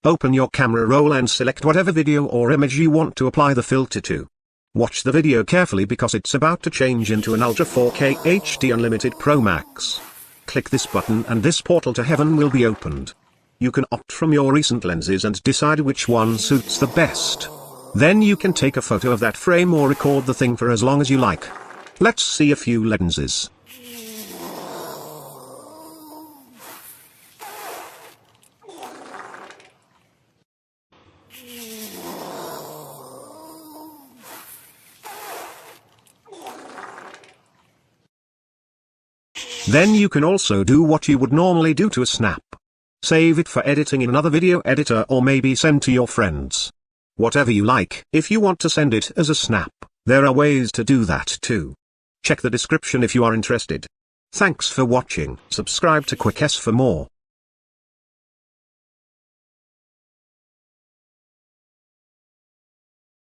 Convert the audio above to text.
Open your camera roll and select whatever video or image you want to apply the filter to. Watch the video carefully because it's about to change into an Ultra 4K HD Unlimited Pro Max. Click this button and this portal to heaven will be opened. You can opt from your recent lenses and decide which one suits the best. Then you can take a photo of that frame or record the thing for as long as you like. Let's see a few lenses. Then you can also do what you would normally do to a snap. Save it for editing in another video editor or maybe send to your friends. Whatever you like. If you want to send it as a snap, there are ways to do that too. Check the description if you are interested. Thanks for watching. Subscribe to QuickS for more.